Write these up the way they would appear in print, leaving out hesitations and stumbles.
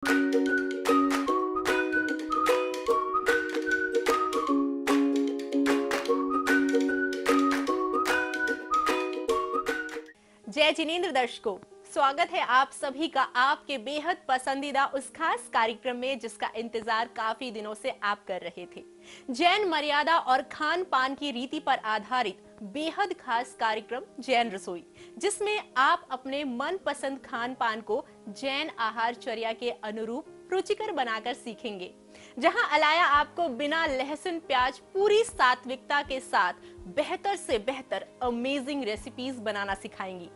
जय जिनेंद्र दर्शकों, स्वागत है आप सभी का आपके बेहद पसंदीदा उस खास कार्यक्रम में जिसका इंतजार काफी दिनों से आप कर रहे थे। जैन मर्यादा और खान पान की रीति पर आधारित बेहद खास कार्यक्रम जैन रसोई, जिसमें आप अपने मनपसंद खान पान को जैन आहारचर्या के अनुरूप रुचिकर बनाकर सीखेंगे, जहां अलाया आपको बिना लहसुन प्याज पूरी सात्विकता के साथ बेहतर से बेहतर अमेजिंग रेसिपीज बनाना सिखाएंगी।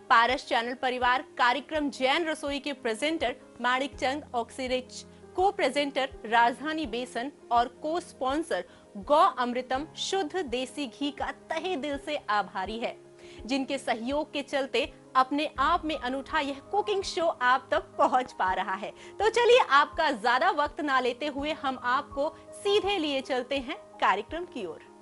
पारस चैनल परिवार कार्यक्रम जैन रसोई के प्रेजेंटर माणिकचंद ऑक्सीरिच, को प्रेजेंटर राजधानी बेसन और को स्पॉन्सर गौ अमृतम शुद्ध देसी घी का तहे दिल से आभारी है, जिनके सहयोग के चलते अपने आप में अनूठा यह कुकिंग शो आप तक पहुंच पा रहा है। तो चलिए आपका ज्यादा वक्त ना लेते हुए हम आपको सीधे लिए चलते हैं कार्यक्रम की ओर।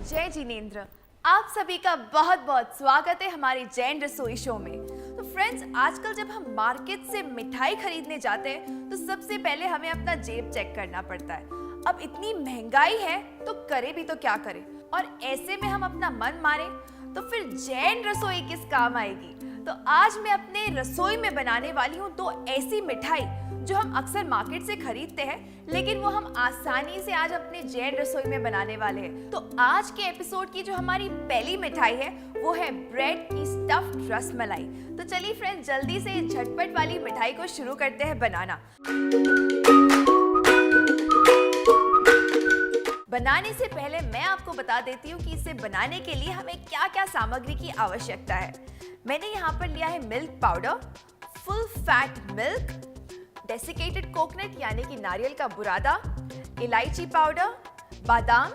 जय जिनेंद्र, आप सभी का बहुत बहुत स्वागत है हमारे जैन रसोई शो में। तो फ्रेंड्स, आजकल जब हम मार्केट से मिठाई खरीदने जाते हैं तो सबसे पहले हमें अपना जेब चेक करना पड़ता है। अब इतनी महंगाई है तो करे भी तो क्या करें, और ऐसे में हम अपना मन मारे तो फिर जैन रसोई किस काम आएगी। तो आज मैं अपने रसोई में बनाने वाली हूँ दो ऐसी मिठाई जो हम अक्सर मार्केट से खरीदते हैं, लेकिन वो हम आसानी से आज अपने जैन रसोई में बनाने वाले हैं। तो आज के एपिसोड की जो हमारी पहली मिठाई है वो है ब्रेड की स्टफ्ड रसमलाई। तो चलिए फ्रेंड्स, जल्दी से झटपट वाली मिठाई को शुरू करते हैं बनाना। बनाने से पहले मैं आपको बता देती हूँ कि इसे बनाने के लिए हमें क्या क्या सामग्री की आवश्यकता है। मैंने यहाँ पर लिया है milk powder, full fat milk, desiccated coconut यानी कि नारियल का बुरादा, इलायची पाउडर, बादाम,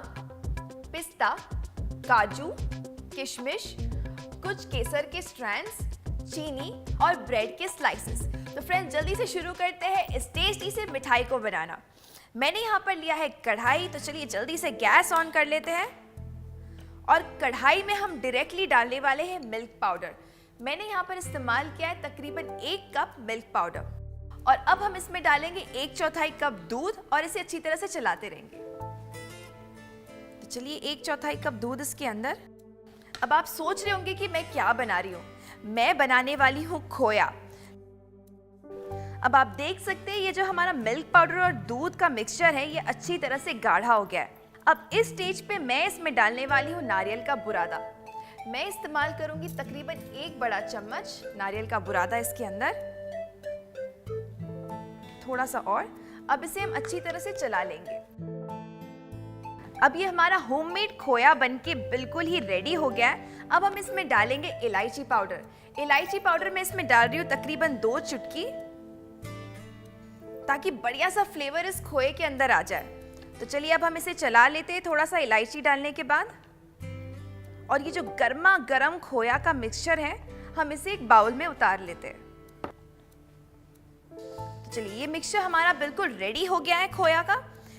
पिस्ता, काजू, किशमिश, कुछ केसर के स्ट्रैंड्स, चीनी और ब्रेड के स्लाइसेस। तो फ्रेंड्स, जल्दी से शुरू करते हैं इस टेस्टी से मिठाई को बनाना। मैंने यहाँ पर लिया है कढ़ाई, तो चलिए जल्दी से गैस ऑन कर लेते हैं। और कढ़ाई में हम डायरेक्टली डालने वाले हैं मिल्क पाउडर। मैंने यहाँ पर इस्तेमाल किया है तकरीबन 1 कप मिल्क पाउडर। और अब हम इसमें डालेंगे 1/4 कप दूध और इसे अच्छी तरह से चलाते रहेंगे। तो चलिए 1/4 कप दूध इसके अंदर। अब आप सोच रहे होंगे कि मैं क्या बना रही हूँ। मैं बनाने वाली हूँ खोया। अब आप देख सकते हैं ये जो हमारा मिल्क पाउडर और दूध का मिक्सचर है ये अच्छी तरह से गाढ़ा हो गया है। अब इस स्टेज पे मैं इसमें डालने वाली हूँ नारियल का बुरादा। मैं इस्तेमाल करूंगी तकरीबन 1 बड़ा चम्मच नारियल का बुरादा इसके अंदर, थोड़ा सा और। अब इसे हम अच्छी तरह से चला लेंगे। अब ये हमारा होममेड खोया बनके बिल्कुल ही रेडी हो गया है। अब हम इसमें डालेंगे इलायची पाउडर। इलायची पाउडर मैं इसमें डाल रही हूँ तकरीबन 2 चुटकी, ताकि बढ़िया सा फ्लेवर इस खोए के अंदर आ जाए। तो चलिए अब हम इसे चला लेते हैं थोड़ा सा इलायची डालने के बाद। और ये जो गर्मा गर्म खोया का मिक्सचर है हम इसे एक बाउल में उतार लेते हैं। तो चलिए ये मिक्सचर हमारा बिल्कुल रेडी हो गया है खोया का।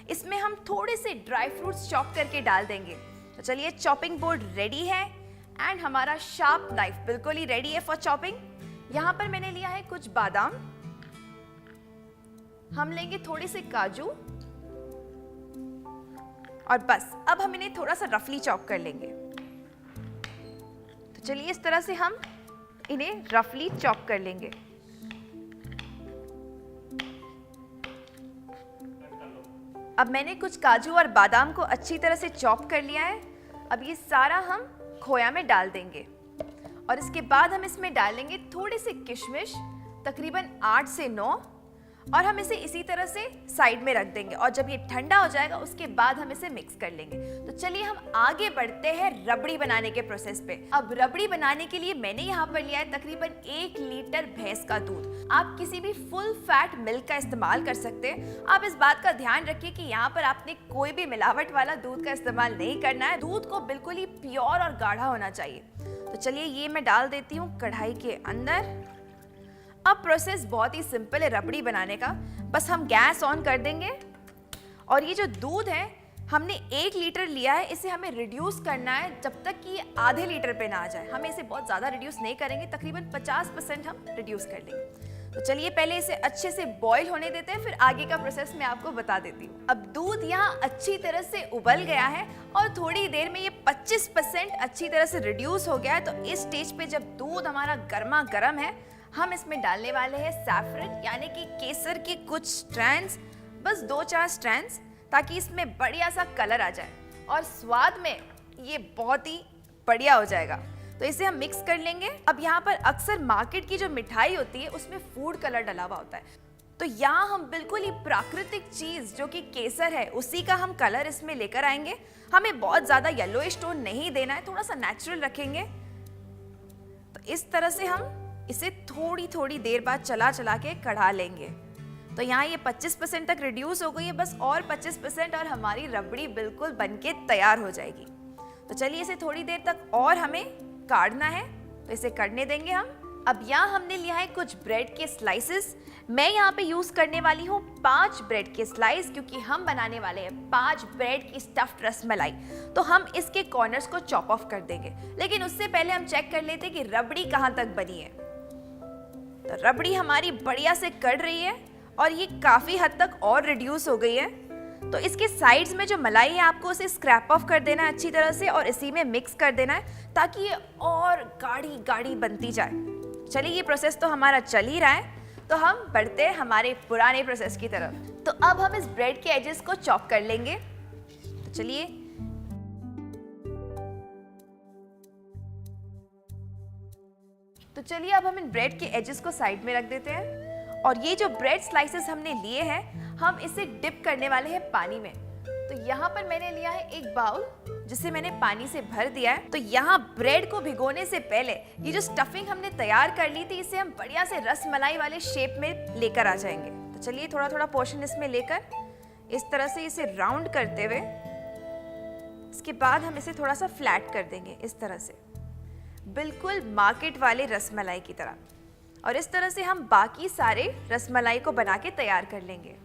इसमें हम थोड़े से ड्राई फ्रूट्स चॉप करके डाल देंगे। तो चलिए चॉपिंग बोर्ड रेडी है एंड हमारा शार्प नाइफ बिल्कुल ही रेडी है फॉर चॉपिंग। यहाँ पर मैंने लिया है कुछ बादाम, हम लेंगे थोड़े से काजू और बस अब हम इन्हें थोड़ा सा रफली चॉप कर लेंगे। तो चलिए इस तरह से हम इन्हें रफली चॉप कर लेंगे। अब मैंने कुछ काजू और बादाम को अच्छी तरह से चॉप कर लिया है। अब ये सारा हम खोया में डाल देंगे और इसके बाद हम इसमें डालेंगे थोड़े से किशमिश, तकरीबन 8 से 9, और हम इसे इसी तरह से साइड में रख देंगे। और जब ये ठंडा हो जाएगा उसके बाद हम इसे मिक्स कर लेंगे। तो चलिए हम आगे बढ़ते हैं रबड़ी बनाने के प्रोसेस पे। अब रबड़ी बनाने के लिए मैंने यहाँ पर लिया है तकरीबन 1 लीटर भैंस का दूध। आप किसी भी फुल फैट मिल्क का इस्तेमाल कर सकते हैं। आप इस बात का ध्यान रखिए कि यहाँ पर आपने कोई भी मिलावट वाला दूध का इस्तेमाल नहीं करना है। दूध को बिल्कुल ही प्योर और गाढ़ा होना चाहिए। तो चलिए ये मैं डाल देती हूँ कढ़ाई के अंदर। अब प्रोसेस बहुत ही सिंपल है रबड़ी बनाने का। बस हम गैस ऑन कर देंगे और ये जो दूध है हमने 1 लीटर लिया है, इसे हमें रिड्यूस करना है जब तक कि ये आधे लीटर पे ना आ जाए। हमें इसे बहुत ज़्यादा रिड्यूस नहीं करेंगे, तकरीबन 50% हम रिड्यूस कर लेंगे। तो चलिए पहले इसे अच्छे से बॉईल होने देते हैं, फिर आगे का प्रोसेस मैं आपको बता देती हूँ। अब दूध यहाँ अच्छी तरह से उबल गया है और थोड़ी देर में ये 25% अच्छी तरह से रिड्यूस हो गया है। तो इस स्टेज पे जब दूध हमारा गर्मा गर्म है, हम इसमें डालने वाले हैं सैफरन यानी कि केसर के कुछ स्ट्रैंड्स, बस 2-4 स्ट्रैंड्स, ताकि इसमें बढ़िया सा कलर आ जाए और स्वाद में ये बहुत ही बढ़िया हो जाएगा। तो इसे हम मिक्स कर लेंगे। अब यहाँ पर अक्सर मार्केट की जो मिठाई होती है उसमें फूड कलर डला हुआ होता है, तो यहाँ हम बिल्कुल ही प्राकृतिक चीज जो कि केसर है उसी का हम कलर इसमें लेकर आएंगे। हमें बहुत ज्यादा येलोइश टोन नहीं देना है, थोड़ा सा नेचुरल रखेंगे। तो इस तरह से हम इसे थोड़ी थोड़ी देर बाद चला चला के कढ़ा लेंगे। तो यहाँ ये 25% तक रिड्यूस हो गई है, बस और 25% और हमारी रबड़ी बिल्कुल बनके तैयार हो जाएगी। तो चलिए इसे थोड़ी देर तक और हमें काढ़ना है, तो इसे कढ़ने देंगे हम। अब यहाँ हमने लिया है कुछ ब्रेड के स्लाइसेस। मैं यहाँ पे यूज करने वाली हूँ 5 ब्रेड के स्लाइस, क्योंकि हम बनाने वाले हैं 5 ब्रेड की स्टफ्ड रसमलाई। तो हम इसके कॉर्नर्स को चॉप ऑफ कर देंगे, लेकिन उससे पहले हम चेक कर लेते हैं कि रबड़ी कहाँ तक बनी है। तो रबड़ी हमारी बढ़िया से कढ़ रही है और ये काफी हद तक और रिड्यूस हो गई है। तो इसके साइड्स में जो मलाई है आपको उसे स्क्रैप ऑफ कर देना है अच्छी तरह से और इसी में मिक्स कर देना है ताकि ये और गाढ़ी गाढ़ी बनती जाए। चलिए ये प्रोसेस तो हमारा चल ही रहा है, तो हम बढ़ते हैं हमारे पुराने प्रोसेस की तरफ। तो अब हम इस ब्रेड के एजेस को चॉप कर लेंगे। तो चलिए अब हम इन ब्रेड के एजेस को साइड में रख देते हैं और ये जो ब्रेड स्लाइसेस हमने लिए हैं हम इसे डिप करने वाले हैं पानी में। तो यहाँ पर मैंने लिया है एक बाउल जिसे मैंने पानी से भर दिया है। तो यहाँ ब्रेड को भिगोने से पहले ये जो स्टफिंग हमने तैयार कर ली थी इसे हम बढ़िया से रस मलाई वाले शेप में लेकर आ जाएंगे। तो चलिए थोड़ा थोड़ा पोर्शन इसमें लेकर इस तरह से इसे राउंड करते हुए, इसके बाद हम इसे थोड़ा सा फ्लैट कर देंगे इस तरह से, बिल्कुल मार्केट वाले रसमलाई की तरह। और इस तरह से हम बाकी सारे रसमलाई को बना के तैयार कर लेंगे।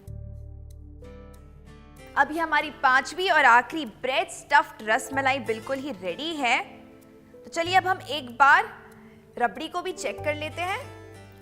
अभी हमारी 5वीं और आखिरी ब्रेड स्टफ्ड रसमलाई बिल्कुल ही रेडी है। तो चलिए अब हम एक बार रबड़ी को भी चेक कर लेते हैं।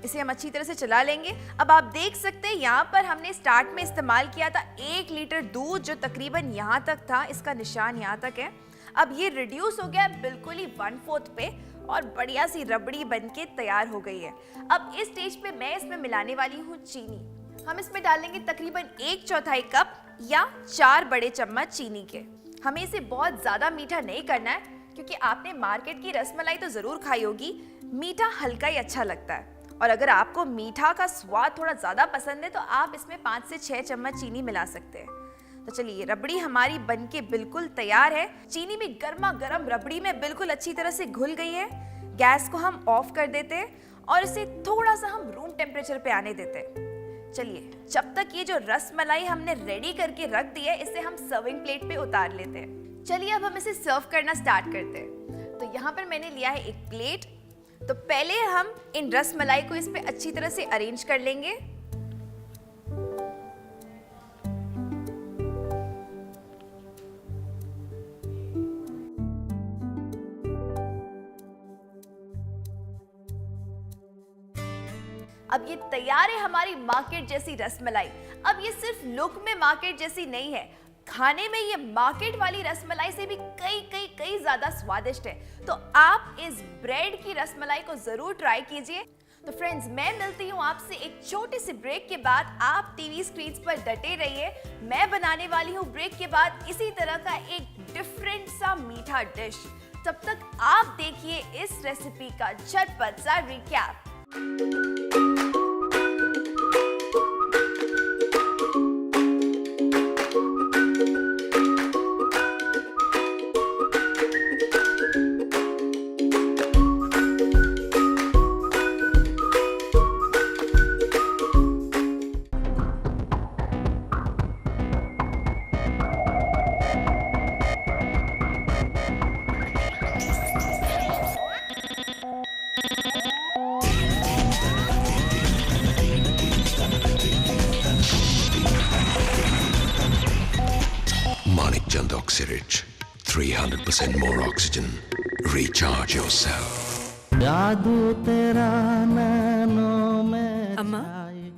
इसे हम अच्छी तरह से चला लेंगे। अब आप देख सकते हैं यहाँ पर हमने स्टार्ट में इस्तेमाल किया था 1 लीटर दूध जो तकरीबन यहाँ तक था, इसका निशान यहाँ तक है। अब ये रिड्यूस हो गया बिल्कुल ही 1/4 पे और बढ़िया सी रबड़ी बनके तैयार हो गई है। अब इस स्टेज पे मैं इसमें मिलाने वाली हूँ चीनी। हम इसमें डालेंगे तकरीबन 1/4 कप या 4 बड़े चम्मच चीनी के। हमें इसे बहुत ज्यादा मीठा नहीं करना है क्योंकि आपने मार्केट की रसमलाई तो जरूर खाई होगी, मीठा हल्का ही अच्छा लगता है। और अगर आपको मीठा का स्वाद थोड़ा ज्यादा पसंद है तो आप इसमें 5 से 6 चम्मच चीनी मिला सकते हैं। तो चलिए रबड़ी हमारी बनके बिल्कुल तैयार है। चीनी भी गर्मा गर्म रबड़ी में बिल्कुल अच्छी तरह से घुल गई है। गैस को हम ऑफ कर देते हैं और इसे थोड़ा सा हम रूम टेम्परेचर पे आने देते हैं। चलिए जब तक ये जो रसमलाई हमने रेडी करके रख दी है इसे हम सर्विंग प्लेट पे उतार लेते हैं। चलिए अब हम इसे सर्व करना स्टार्ट करते हैं। तो यहाँ पर मैंने लिया है एक प्लेट। तो पहले हम इन रसमलाई को इस पे अच्छी तरह से अरेंज कर लेंगे। अब ये तैयार है हमारी मार्केट जैसी रसमलाई। अब ये सिर्फ लुक में मार्केट जैसी नहीं है, खाने में ये मार्केट वाली रसमलाई से भी कई ज्यादा स्वादिष्ट है। तो आप इस ब्रेड की रसमलाई को जरूर ट्राई कीजिए। तो फ्रेंड्स मैं मिलती हूँ आपसे एक छोटे से ब्रेक के बाद। आप टीवी स्क्रीन पर डटे रहिए। मैं बनाने वाली हूँ ब्रेक के बाद इसी तरह का एक डिफरेंट सा मीठा डिश। तब तक आप देखिए इस रेसिपी का झटपट सा recap. Oxyrich, 300% more oxygen. Recharge yourself. अम्मा,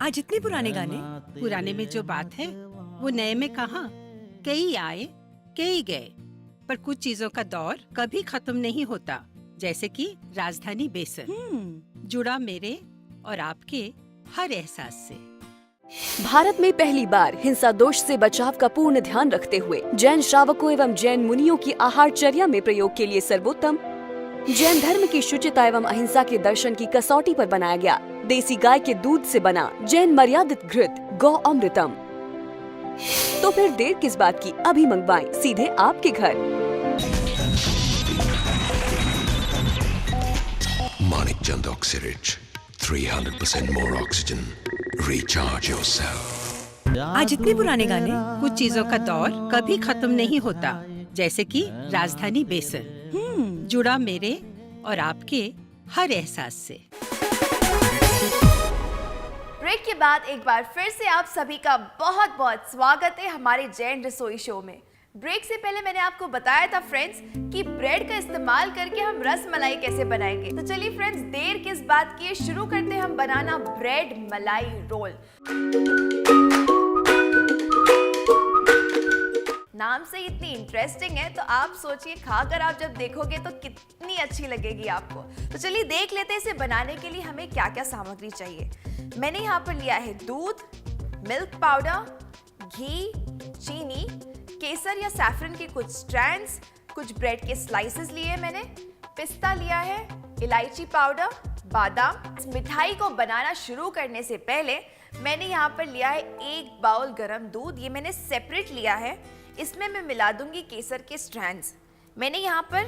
आज इतने पुराने गाने? पुराने में जो बात है वो नए में कहाँ। कई आए कई गए, पर कुछ चीजों का दौर कभी खत्म नहीं होता, जैसे कि राजधानी बेसन जुड़ा मेरे और आपके हर एहसास से। भारत में पहली बार हिंसा दोष से बचाव का पूर्ण ध्यान रखते हुए जैन श्रावकों एवं जैन मुनियों की आहारचर्या में प्रयोग के लिए सर्वोत्तम जैन धर्म की शुचिता एवं अहिंसा के दर्शन की कसौटी पर बनाया गया देसी गाय के दूध से बना जैन मर्यादित घृत गौ अमृतम। तो फिर देर किस बात की, अभी मंगवाएं सीधे आपके घर। Manikchand Oxyrich, 300% more oxygen. Recharge yourself. आज इतने पुराने गाने? कुछ चीजों का दौर कभी खत्म नहीं होता, जैसे कि राजधानी बेसन जुड़ा मेरे और आपके हर एहसास से। ब्रेक के बाद एक बार फिर से आप सभी का बहुत बहुत स्वागत है हमारे जैन रसोई शो में। ब्रेक से पहले मैंने आपको बताया था फ्रेंड्स कि ब्रेड का इस्तेमाल करके हम रस मलाई कैसे बनाएंगे। तो चलिए फ्रेंड्स, देर किस बात की है, शुरू करते हैं हम बनाना ब्रेड मलाई रोल। नाम से इतनी इंटरेस्टिंग है तो आप सोचिए खाकर आप जब देखोगे तो कितनी अच्छी लगेगी आपको। तो चलिए देख लेते हैं इसे बनाने के लिए हमें क्या क्या सामग्री चाहिए। मैंने यहाँ पर लिया है दूध, मिल्क पाउडर, घी, चीनी, केसर या सैफरन के कुछ स्ट्रैंड्स, कुछ ब्रेड के स्लाइसेस लिए मैंने, पिस्ता लिया है, इलायची पाउडर, बादाम। इस मिठाई को बनाना शुरू करने से पहले मैंने यहाँ पर लिया है 1 बाउल गरम दूध। ये मैंने सेपरेट लिया है। इसमें मैं मिला दूंगी केसर के स्ट्रैंड्स। मैंने यहाँ पर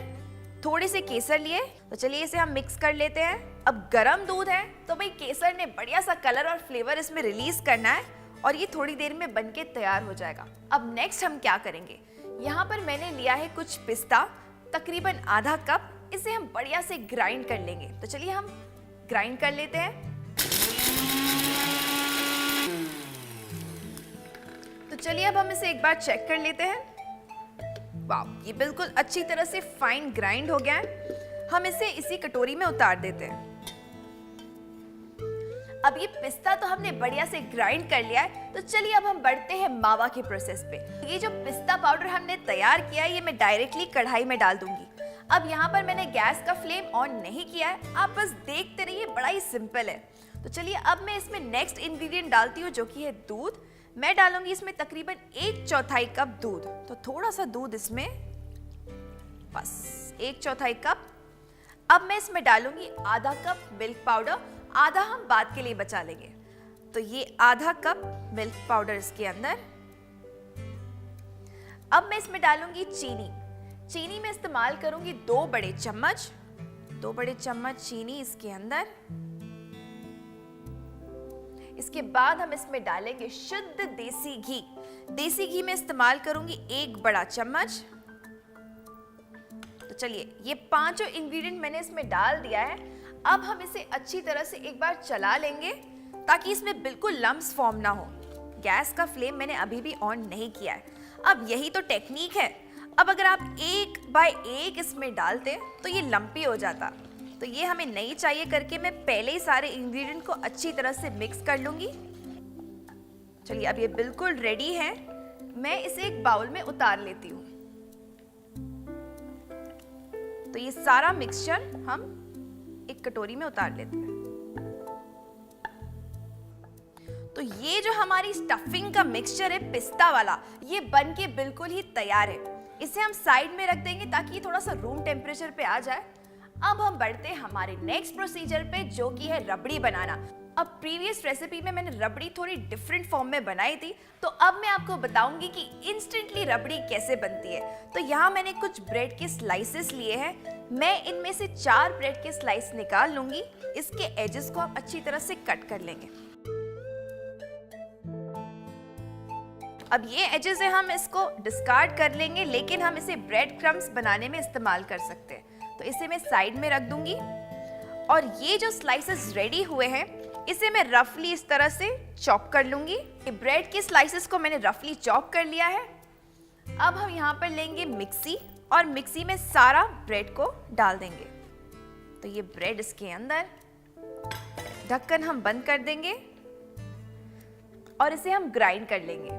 थोड़े से केसर लिए, तो चलिए इसे हम मिक्स कर लेते हैं। अब गरम दूध है तो भाई केसर ने बढ़िया सा कलर और फ्लेवर इसमें रिलीज करना है और ये थोड़ी देर में बनके तैयार हो जाएगा। अब नेक्स्ट हम क्या करेंगे, यहाँ पर मैंने लिया है कुछ पिस्ता, तकरीबन आधा कप। इसे हम बढ़िया से ग्राइंड कर लेंगे। तो चलिए हम ग्राइंड कर लेते हैं। तो चलिए अब हम इसे एक बार चेक कर लेते हैं। वाह, ये बिल्कुल अच्छी तरह से फाइन ग्राइंड हो गया है। हम इसे इसी कटोरी में उतार देते हैं। अब ये पिस्ता तो हमने बढ़िया से ग्राइंड कर लिया है, तो चलिए अब हम बढ़ते हैं मावा के प्रोसेस पे। ये जो पिस्ता पाउडर हमने तैयार किया है ये मैं डायरेक्टली कढ़ाई में डाल दूंगी। अब यहाँ पर मैंने गैस का फ्लेम ऑन नहीं किया है, आप बस देखते रहिए, बड़ा ही सिंपल है। तो चलिए अब मैं इसमें नेक्स्ट इंग्रेडिएंट डालती हूँ जो कि है दूध। मैं डालूंगी इसमें तकरीबन 1/4 कप दूध। तो थोड़ा सा दूध इसमें, बस 1/4 कप। अब मैं इसमें डालूंगी आधा कप मिल्क पाउडर, आधा हम बाद के लिए बचा लेंगे। तो ये आधा कप मिल्क पाउडर इसके अंदर। अब मैं इसमें डालूंगी चीनी। चीनी में इस्तेमाल करूंगी 2 बड़े चम्मच। 2 बड़े चम्मच चीनी इसके अंदर। इसके बाद हम इसमें डालेंगे शुद्ध देसी घी। देसी घी में इस्तेमाल करूंगी 1 बड़ा चम्मच। तो चलिए ये 5 इंग्रेडिएंट मैंने इसमें डाल दिया है। अब हम इसे अच्छी तरह से एक बार चला लेंगे ताकि इसमें बिल्कुल लम्स फॉर्म ना हो। गैस का फ्लेम मैंने अभी भी ऑन नहीं किया है। अब यही तो टेक्निक है। अब अगर आप 1 बाय 1 इसमें डालते तो ये लंपी हो जाता, तो ये हमें नहीं चाहिए करके मैं पहले ही सारे इंग्रेडिएंट को अच्छी तरह से मिक्स कर लूंगी। चलिए अब ये बिल्कुल रेडी है। मैं इसे एक बाउल में उतार लेती हूँ। तो ये सारा मिक्सचर हम एक कटोरी में उतार लेते हैं। तो ये जो हमारी स्टफिंग का मिक्सचर है पिस्ता वाला, ये बन के बिल्कुल ही तैयार है। इसे हम साइड में रख देंगे ताकि ये थोड़ा सा रूम टेम्परेचर पे आ जाए। अब हम बढ़ते हैं हमारे नेक्स्ट प्रोसीजर पे जो कि है रबड़ी बनाना। अब प्रीवियस रेसिपी में मैंने रबड़ी थोड़ी डिफरेंट फॉर्म में बनाई थी, तो अब मैं आपको बताऊंगी कि इंस्टेंटली रबड़ी कैसे बनती है। तो यहाँ मैंने कुछ ब्रेड के स्लाइसेस लिए हैं। मैं इनमें से 4 ब्रेड के स्लाइस निकाल लूंगी। इसके एजेस को आप अच्छी तरह से कट कर लेंगे। अब ये एजेस है, हम इसको डिस्कार्ड कर लेंगे, लेकिन हम इसे ब्रेड क्रम्स बनाने में इस्तेमाल कर सकते हैं। तो इसे मैं साइड में रख दूंगी। और ये जो स्लाइसेस रेडी हुए हैं इसे मैं रफली इस तरह से चॉप कर लूंगी। ब्रेड के स्लाइसेस को मैंने रफली चॉप कर लिया है। अब हम यहाँ पर लेंगे मिक्सी और मिक्सी में सारा ब्रेड को डाल देंगे। तो ये ब्रेड इसके अंदर, ढक्कन हम बंद कर देंगे और इसे हम ग्राइंड कर लेंगे।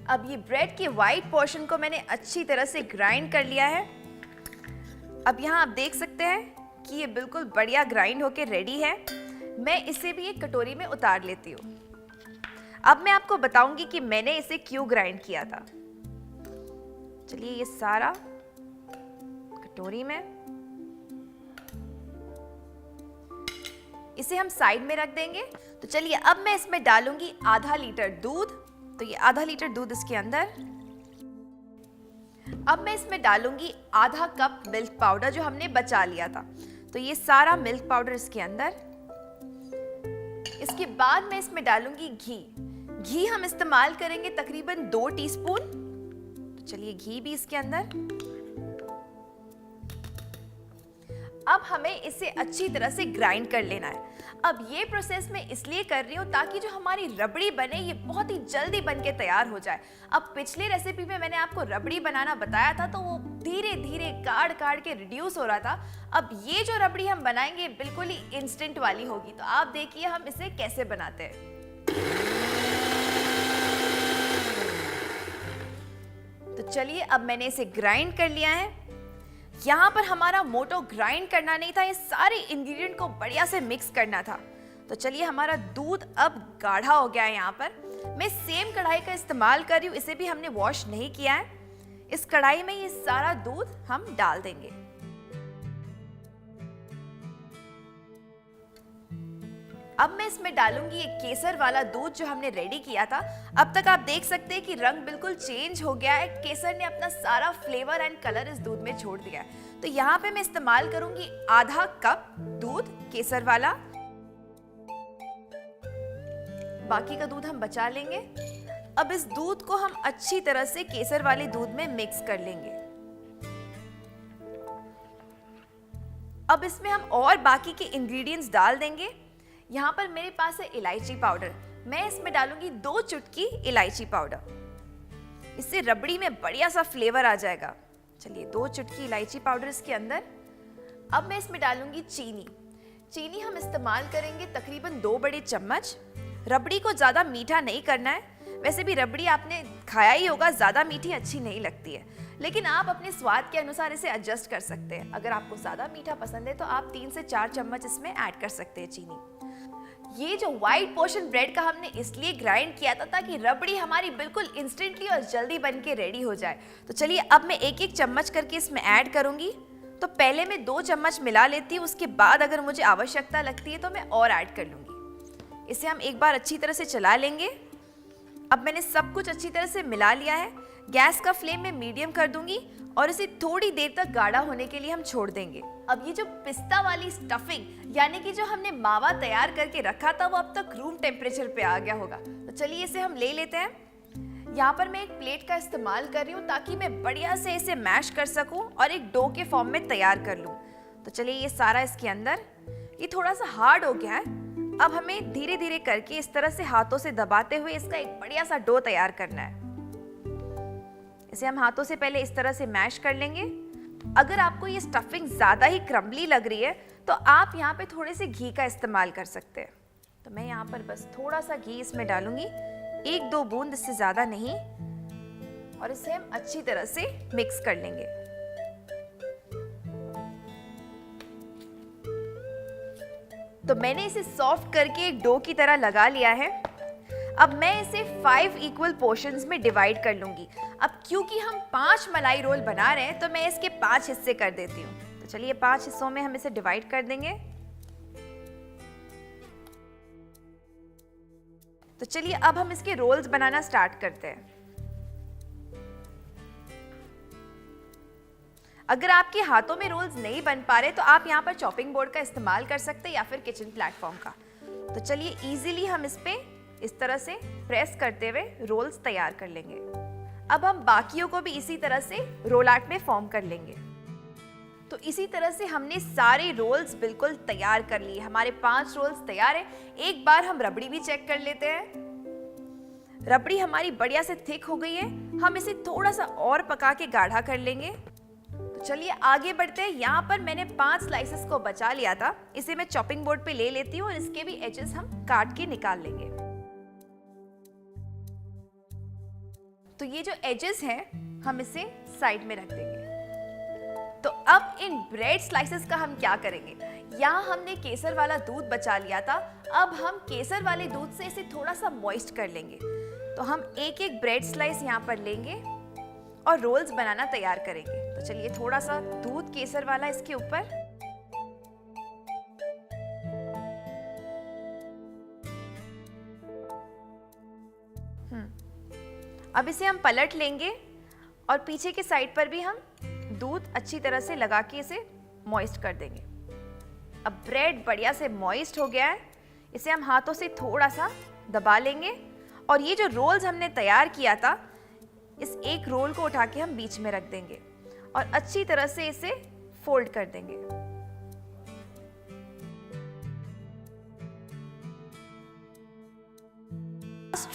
अब ये ब्रेड के वाइट पोर्शन को मैंने अच्छी तरह से ग्राइंड कर लिया है। अब यहाँ आप देख सकते हैं कि ये बिल्कुल बढ़िया ग्राइंड होके रेडी है। मैं इसे भी एक कटोरी में उतार लेती हूँ। अब मैं आपको बताऊंगी कि मैंने इसे क्यों ग्राइंड किया था। चलिए ये सारा कटोरी में, इसे हम साइड में रख देंगे। तो चलिए अब मैं इसमें डालूंगी आधा लीटर दूध। तो ये आधा लीटर दूध इसके अंदर। अब मैं इसमें डालूंगी आधा कप मिल्क पाउडर जो हमने बचा लिया था। तो ये सारा मिल्क पाउडर इसके अंदर। इसके बाद मैं इसमें डालूंगी घी। घी हम इस्तेमाल करेंगे तकरीबन 2 टीस्पून। तो चलिए घी भी इसके अंदर। अब हमें इसे अच्छी तरह से ग्राइंड कर लेना है। अब ये प्रोसेस मैं इसलिए कर रही हूँ ताकि जो हमारी रबड़ी बने ये बहुत ही जल्दी बन के तैयार हो जाए। अब पिछली रेसिपी में मैंने आपको रबड़ी बनाना बताया था तो वो धीरे धीरे काढ़ काढ़ के रिड्यूस हो रहा था। अब ये जो रबड़ी हम बनाएंगे बिल्कुल ही इंस्टेंट वाली होगी। तो आप देखिए हम इसे कैसे बनाते हैं। तो चलिए अब मैंने इसे ग्राइंड कर लिया है। यहाँ पर हमारा मोटो ग्राइंड करना नहीं था, ये सारे इंग्रेडिएंट को बढ़िया से मिक्स करना था। तो चलिए हमारा दूध अब गाढ़ा हो गया है। यहाँ पर मैं सेम कढ़ाई का इस्तेमाल कर रही हूँ, इसे भी हमने वॉश नहीं किया है। इस कढ़ाई में ये सारा दूध हम डाल देंगे। अब मैं इसमें डालूंगी एक केसर वाला दूध जो हमने रेडी किया था। अब तक आप देख सकते हैं कि रंग बिल्कुल चेंज हो गया है। केसर ने अपना सारा फ्लेवर एंड कलर इस दूध में छोड़ दिया है। तो यहाँ पे मैं इस्तेमाल करूंगी आधा कप दूध केसर वाला। बाकी का दूध हम बचा लेंगे। अब इस दूध को हम अच्छी तरह से केसर वाले दूध में मिक्स कर लेंगे। अब इसमें हम और बाकी के इंग्रेडिएंट्स डाल देंगे। यहाँ पर मेरे पास है इलायची पाउडर। मैं इसमें डालूंगी 2 चुटकी इलायची पाउडर। इससे रबड़ी में बढ़िया सा फ्लेवर आ जाएगा। चलिए 2 चुटकी इलायची पाउडर इसके अंदर। अब मैं इसमें डालूंगी चीनी। चीनी हम इस्तेमाल करेंगे तकरीबन 2 बड़े चम्मच। रबड़ी को ज़्यादा मीठा नहीं करना है। वैसे भी रबड़ी आपने खाया ही होगा, ज़्यादा मीठी अच्छी नहीं लगती है, लेकिन आप अपने स्वाद के अनुसार इसे एडजस्ट कर सकते हैं। अगर आपको ज़्यादा मीठा पसंद है तो आप 3 से 4 चम्मच इसमें ऐड कर सकते हैं चीनी। ये जो वाइट पोर्शन ब्रेड का हमने इसलिए ग्राइंड किया था ताकि रबड़ी हमारी बिल्कुल इंस्टेंटली और जल्दी बन के रेडी हो जाए। तो चलिए अब मैं एक एक चम्मच करके इसमें ऐड करूंगी। तो पहले मैं 2 चम्मच मिला लेती हूँ, उसके बाद अगर मुझे आवश्यकता लगती है तो मैं और ऐड कर लूँगी। इसे हम एक बार अच्छी तरह से चला लेंगे। अब मैंने सब कुछ अच्छी तरह से मिला लिया है। गैस का फ्लेम मैं मीडियम कर दूंगी और इसे थोड़ी देर तक गाढ़ा होने के लिए हम छोड़ देंगे। अब ये जो पिस्ता वाली स्टफिंग यानी कि जो हमने मावा तैयार करके रखा था वो अब तक रूम टेम्परेचर पे आ गया होगा। तो चलिए इसे हम ले लेते हैं। यहाँ पर मैं एक प्लेट का इस्तेमाल कर रही हूँ ताकि मैं बढ़िया से इसे मैश कर सकूँ और एक डो के फॉर्म में तैयार कर लूँ। तो चलिए ये सारा इसके अंदर, ये थोड़ा सा हार्ड हो गया है। अब हमें धीरे धीरे करके इस तरह से हाथों से दबाते हुए इसका एक बढ़िया सा डो तैयार करना है। इसे हम हाथों से पहले इस तरह से मैश कर लेंगे। अगर आपको ये स्टफिंग ज़्यादा ही क्रम्बली लग रही है तो आप यहाँ पे थोड़े से घी का इस्तेमाल कर सकते हैं। तो मैं यहाँ पर बस थोड़ा सा घी इसमें डालूंगी, 1-2 बूंद, इससे ज़्यादा नहीं। और इसे हम अच्छी तरह से मिक्स कर लेंगे। तो मैंने इसे सॉफ्ट करके एक डो की तरह लगा लिया है। अब मैं इसे 5 इक्वल पोर्शंस में डिवाइड कर लूंगी। अब क्योंकि हम 5 मलाई रोल बना रहे हैं तो मैं इसके 5 हिस्से कर देती हूँ। तो चलिए 5 हिस्सों में हम इसे डिवाइड कर देंगे। तो चलिए अब हम इसके रोल्स बनाना स्टार्ट करते हैं। अगर आपके हाथों में रोल्स नहीं बन पा रहे तो आप यहाँ पर चॉपिंग बोर्ड का इस्तेमाल कर सकते हैं या फिर किचन प्लेटफॉर्म का। तो चलिए इजीली हम इस पे इस तरह से प्रेस करते हुए रोल्स तैयार कर लेंगे। अब हम बाकियों को भी इसी तरह से रोल आर्ट में फॉर्म कर लेंगे। तो इसी तरह से हमने सारे रोल्स बिल्कुल तैयार कर लिए। हमारे 5 रोल्स तैयार हैं। एक बार हम रबड़ी भी चेक कर लेते हैं। रबड़ी हमारी बढ़िया से थिक हो गई है। हम इसे थोड़ा सा और पका के गाढ़ा कर लेंगे। तो चलिए आगे बढ़ते हैं। यहाँ पर मैंने 5 स्लाइसेस को बचा लिया था। इसे मैं चॉपिंग बोर्ड पे ले लेती हूँ और इसके भी एजेस हम काट के निकाल लेंगे। तो ये जो एजेस हैं हम इसे साइड में रख देंगे। तो अब इन ब्रेड स्लाइसेस का हम क्या करेंगे? यहाँ हमने केसर वाला दूध बचा लिया था। अब हम केसर वाले दूध से इसे थोड़ा सा मॉइस्ट कर लेंगे। तो हम एक एक ब्रेड स्लाइस यहाँ पर लेंगे और रोल्स बनाना तैयार करेंगे। तो चलिए थोड़ा सा दूध केसर वाला इसके ऊपर। अब इसे हम पलट लेंगे और पीछे के साइड पर भी हम दूध अच्छी तरह से लगा के इसे मॉइस्ट कर देंगे। अब ब्रेड बढ़िया से मॉइस्ट हो गया है। इसे हम हाथों से थोड़ा सा दबा लेंगे और ये जो रोल्स हमने तैयार किया था, इस एक रोल को उठा के हम बीच में रख देंगे और अच्छी तरह से इसे फोल्ड कर देंगे।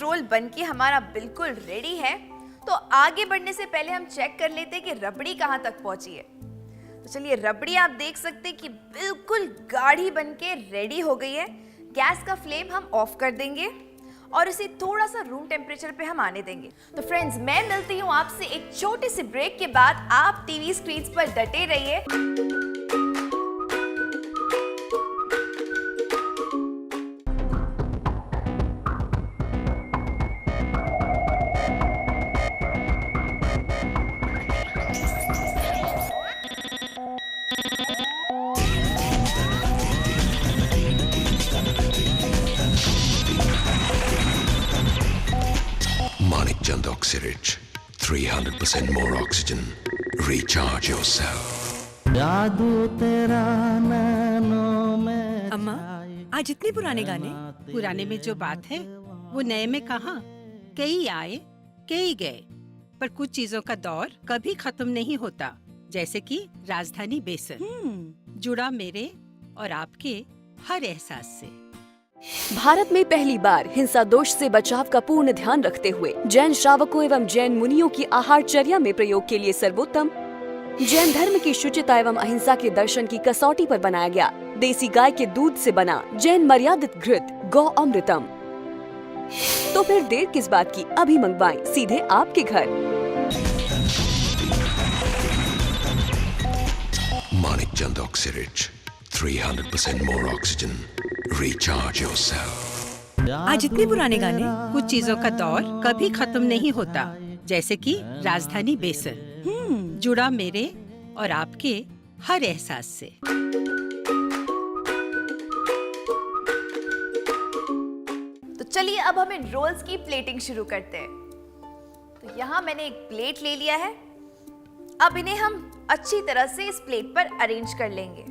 रोल बनके हमारा बिल्कुल रेडी है। तो आगे बढ़ने से पहले हम चेक कर लेते हैं कि रबड़ी कहां तक पहुंची है। तो चलिए रबड़ी आप देख सकते हैं कि बिल्कुल गाढ़ी बनके रेडी हो गई है। गैस का फ्लेम हम ऑफ कर देंगे और इसे थोड़ा सा रूम टेम्परेचर पे हम आने देंगे। तो फ्रेंड्स, मैं मिलती हूँ आपसे एक छोटे से ब्रेक के बाद। आप टीवी स्क्रीन पर डटे रहिए। Manik Chand Oxyrich, 300% more oxygen. Recharge yourself. अम्मा, आज इतने पुराने गाने? पुराने में जो बात है वो नए में कहाँ। कई आए कई गए, पर कुछ चीजों का दौर कभी खत्म नहीं होता। जैसे कि राजधानी बेसन जुड़ा मेरे और आपके हर एहसास से। भारत में पहली बार हिंसा दोष से बचाव का पूर्ण ध्यान रखते हुए जैन श्रावकों एवं जैन मुनियों की आहारचर्या में प्रयोग के लिए सर्वोत्तम जैन धर्म की शुचिता एवं अहिंसा के दर्शन की कसौटी पर बनाया गया देसी गाय के दूध से बना जैन मर्यादित घृत गौ अमृतम। तो फिर देर किस बात की, अभी मंगवाएं सीधे आपके घर। Manik Chand Oxyrich, 300% more oxygen. Recharge yourself. आज इतने पुराने गाने? कुछ चीजों का दौर कभी खत्म नहीं होता। जैसे कि राजधानी बेसन जुड़ा मेरे और आपके हर एहसास से। तो चलिए अब हम इन रोल्स की प्लेटिंग शुरू करते हैं। तो यहाँ मैंने एक प्लेट ले लिया है। अब इन्हें हम अच्छी तरह से इस प्लेट पर अरेंज कर लेंगे।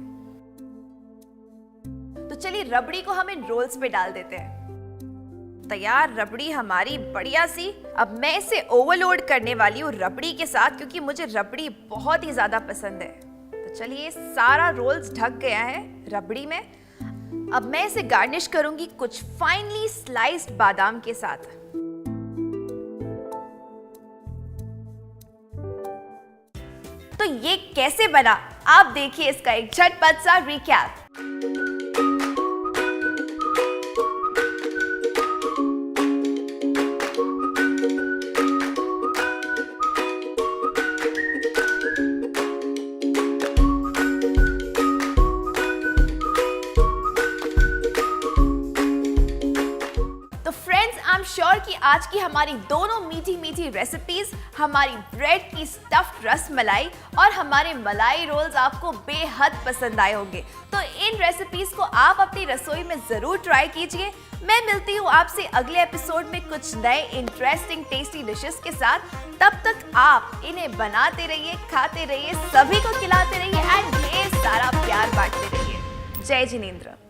तो चलिए रबड़ी को हम इन रोल्स पे डाल देते हैं। तैयार रबड़ी हमारी बढ़िया सी। अब मैं इसे ओवरलोड करने वाली हूँ रबड़ी के साथ, क्योंकि मुझे रबड़ी बहुत ही ज्यादा पसंद है। तो चलिए सारा रोल्स ढक गया है रबड़ी में। अब मैं इसे गार्निश करूंगी कुछ फाइनली स्लाइस्ड बादाम के साथ। तो ये कैसे बना, आप देखिए इसका एक झटपट सा रिकैप। श्योर कि आज की हमारी दोनों मीठी मीठी रेसिपीज, हमारी ब्रेड की स्टफ्ड रसमलाई और हमारे मलाई रोल्स आपको बेहद पसंद आए होंगे। तो इन रेसिपीज को आप अपनी रसोई में जरूर ट्राई कीजिए। मैं मिलती हूँ आपसे अगले एपिसोड में कुछ नए इंटरेस्टिंग टेस्टी डिशेस के साथ। तब तक आप इन्हें बनाते रहिए, खाते रहिए, सभी को खिलाते रहिए एंड ढेर सारा प्यार बांटते रहिए। जय जिनेंद्र।